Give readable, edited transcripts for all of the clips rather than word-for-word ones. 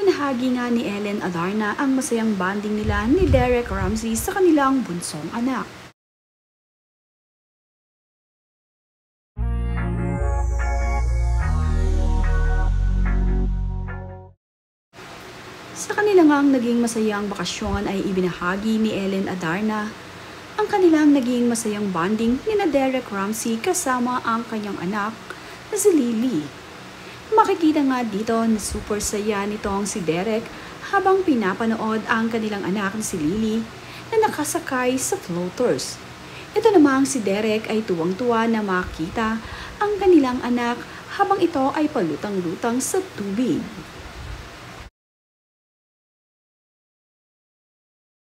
Pinahagi nga ni Ellen Adarna ang masayang bonding nila ni Derek Ramsey sa kanilang bunsong anak. Sa kanilang naging masayang bakasyon ay ibinahagi ni Ellen Adarna ang kanilang naging masayang bonding ni Derek Ramsey kasama ang kanyang anak na si Lily. Makikita nga dito na super saya nitong si Derek habang pinapanood ang kanilang anak na si Lily na nakasakay sa floaters. Ito namang si Derek ay tuwang-tuwa na makita ang kanilang anak habang ito ay palutang-lutang sa tubig.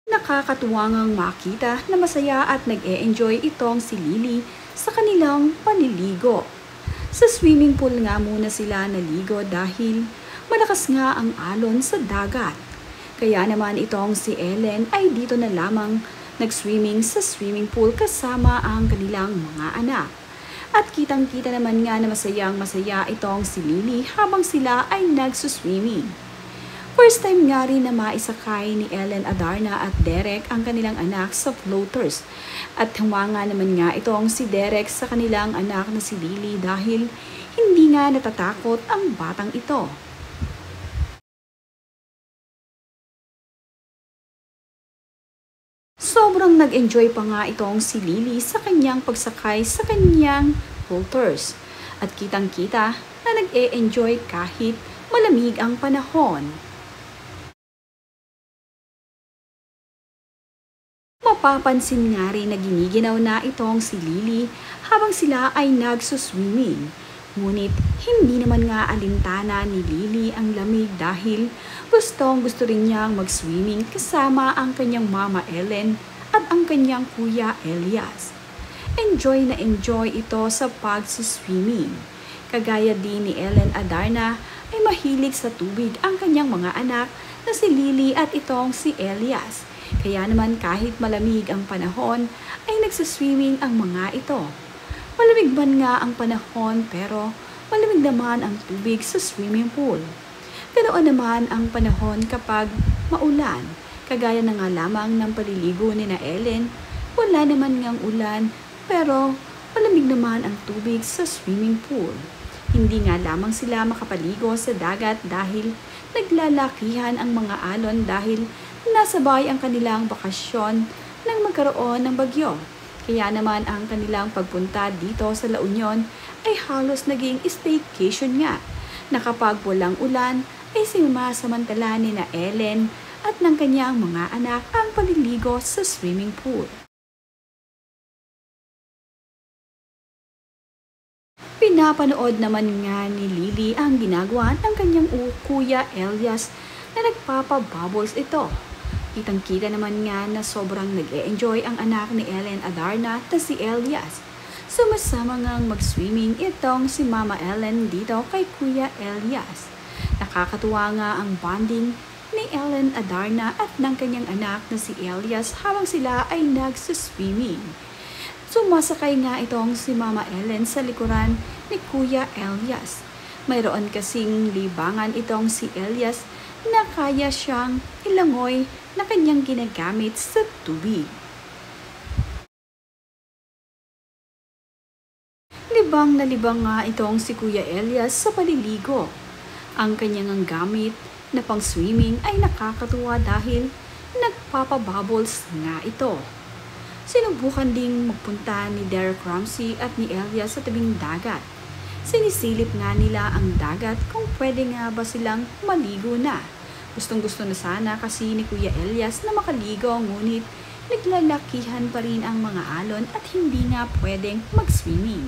Nakakatuwa ngang makita na masaya at nag-e-enjoy itong si Lily sa kanilang paniligo. Sa swimming pool nga muna sila naligo dahil malakas nga ang alon sa dagat. Kaya naman itong si Ellen ay dito na lamang nag-swimming sa swimming pool kasama ang kanilang mga anak. At kitang-kita naman nga na masayang-masaya itong si Lily habang sila ay nagsuswimming. First time nga rin na maisakay ni Ellen Adarna at Derek ang kanilang anak sa floaters. At humanga naman nga itong si Derek sa kanilang anak na si Lily dahil hindi nga natatakot ang batang ito. Sobrang nag-enjoy pa nga itong si Lily sa kanyang pagsakay sa kanyang floaters. At kitang-kita na nag-e-enjoy kahit malamig ang panahon. Mapapansin nga rin na giniginaw na itong si Lily habang sila ay nagsuswimming. Ngunit hindi naman nga alintana ni Lily ang lamig dahil gusto rin niyang mag-swimming kasama ang kanyang mama Ellen at ang kanyang kuya Elias. Enjoy na enjoy ito sa pag-swimming. Kagaya din ni Ellen Adarna ay mahilig sa tubig ang kanyang mga anak na si Lily at itong si Elias. Kaya naman kahit malamig ang panahon ay nagsaswimming ang mga ito. Malamig man nga ang panahon pero malamig naman ang tubig sa swimming pool. Ganoon naman ang panahon kapag maulan. Kagaya na nga lamang ng paliligo ni na Ellen, wala naman ngang ulan pero malamig naman ang tubig sa swimming pool. Hindi nga lamang sila makapaligo sa dagat dahil naglalakihan ang mga alon dahil nasabay ang kanilang bakasyon nang magkaroon ng bagyo. Kaya naman ang kanilang pagpunta dito sa La Union ay halos naging staycation nga, na kapag walang ulan ay sinasamantala ni na Ellen at ng kanyang mga anak ang paliligo sa swimming pool. Pinapanood naman nga ni Lily ang ginagawa ng kanyang kuya Elias na nagpapabubbles ito. Kitang-kita naman nga na sobrang nag-e-enjoy ang anak ni Ellen Adarna na si Elias. Sumasama ngang mag-swimming itong si Mama Ellen dito kay Kuya Elias. Nakakatuwa nga ang bonding ni Ellen Adarna at ng kanyang anak na si Elias habang sila ay nagsuswimming. Sumasakay nga itong si Mama Ellen sa likuran ni Kuya Elias. Mayroon kasing libangan itong si Elias na kaya siyang ilangoy na kanyang ginagamit sa tubig. Libang na libang nga itong si Kuya Elias sa paliligo. Ang kanyang gamit na pang-swimming ay nakakatuwa dahil nagpapabubbles nga ito. Sinubukan ding magpunta ni Derek Ramsey at ni Elias sa tabing dagat. Sinisilip nga nila ang dagat kung pwede nga ba silang maligo na. Gustong-gusto na sana kasi ni Kuya Elias na makaligo ngunit naglalakihan pa rin ang mga alon at hindi nga pwedeng mag-swimming.